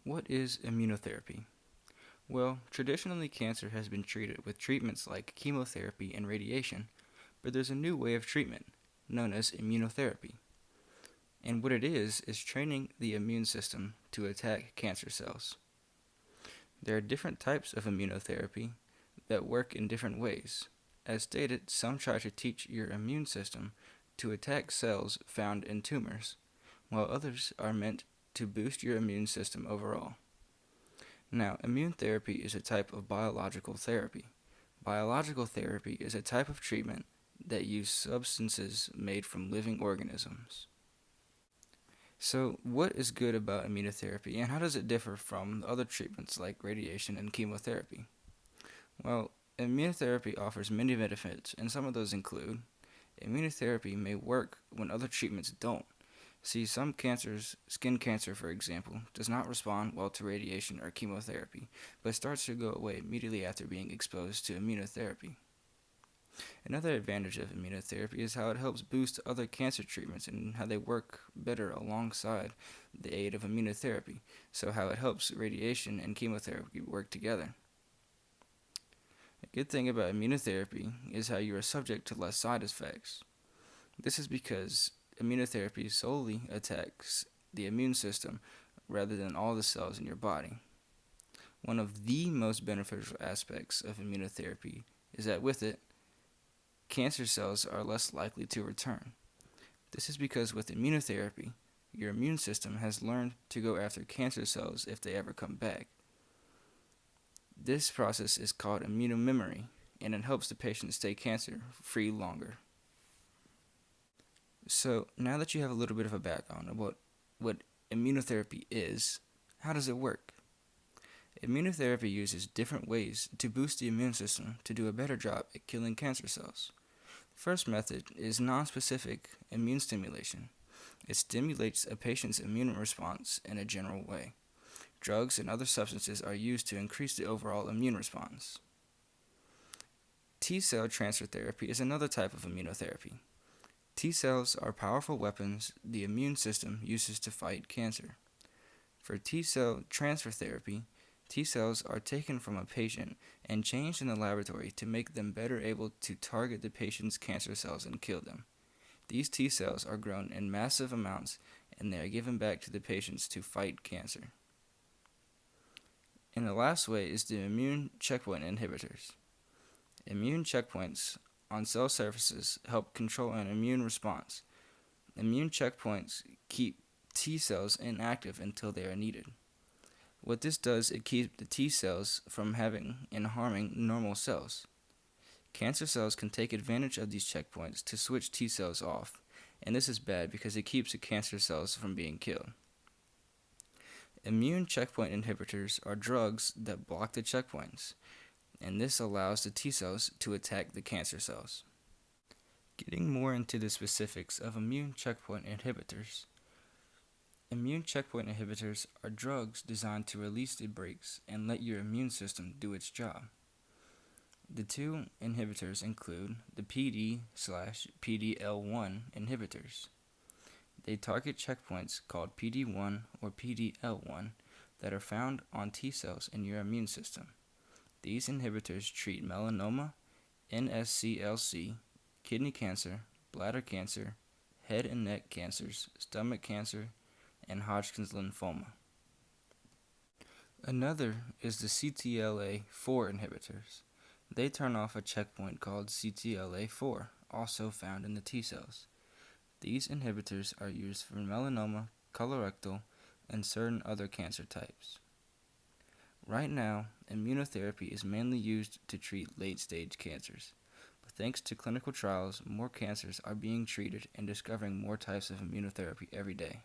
What is immunotherapy? Well, traditionally cancer has been treated with treatments like chemotherapy and radiation, but there's a new way of treatment, known as immunotherapy. And what it is training the immune system to attack cancer cells. There are different types of immunotherapy that work in different ways. As stated, some try to teach your immune system to attack cells found in tumors, while others are meant to boost your immune system overall. Now, immune therapy is a type of biological therapy. Biological therapy is a type of treatment that uses substances made from living organisms. So, what is good about immunotherapy and how does it differ from other treatments like radiation and chemotherapy? Well, immunotherapy offers many benefits, and some of those include immunotherapy may work when other treatments don't. See, some cancers, skin cancer for example, does not respond well to radiation or chemotherapy, but starts to go away immediately after being exposed to immunotherapy. Another advantage of immunotherapy is how it helps boost other cancer treatments and how they work better alongside the aid of immunotherapy, so how it helps radiation and chemotherapy work together. A good thing about immunotherapy is how you are subject to less side effects. This is because immunotherapy solely attacks the immune system rather than all the cells in your body. One of the most beneficial aspects of immunotherapy is that with it, cancer cells are less likely to return. This is because with immunotherapy, your immune system has learned to go after cancer cells if they ever come back. This process is called immunomemory, and it helps the patient stay cancer free longer. So, now that you have a little bit of a background about what immunotherapy is, how does it work? Immunotherapy uses different ways to boost the immune system to do a better job at killing cancer cells. The first method is nonspecific immune stimulation. It stimulates a patient's immune response in a general way. Drugs and other substances are used to increase the overall immune response. T-cell transfer therapy is another type of immunotherapy. T-cells are powerful weapons the immune system uses to fight cancer. For T-cell transfer therapy, T-cells are taken from a patient and changed in the laboratory to make them better able to target the patient's cancer cells and kill them. These T-cells are grown in massive amounts and they are given back to the patients to fight cancer. And the last way is the immune checkpoint inhibitors. Immune checkpoints on cell surfaces help control an immune response. Immune checkpoints keep T cells inactive until they are needed. What this does, it keeps the T cells from having and harming normal cells. Cancer cells can take advantage of these checkpoints to switch T cells off, and this is bad because it keeps the cancer cells from being killed. Immune checkpoint inhibitors are drugs that block the checkpoints, and this allows the T cells to attack the cancer cells. Getting more into the specifics of immune checkpoint inhibitors. Immune checkpoint inhibitors are drugs designed to release the brakes and let your immune system do its job. The two inhibitors include the PD/PDL1 inhibitors. They target checkpoints called PD1 or PDL1 that are found on T cells in your immune system. These inhibitors treat melanoma, NSCLC, kidney cancer, bladder cancer, head and neck cancers, stomach cancer, and Hodgkin's lymphoma. Another is the CTLA4 inhibitors. They turn off a checkpoint called CTLA4, also found in the T cells. These inhibitors are used for melanoma, colorectal, and certain other cancer types. Right now, immunotherapy is mainly used to treat late-stage cancers, but thanks to clinical trials, more cancers are being treated and discovering more types of immunotherapy every day.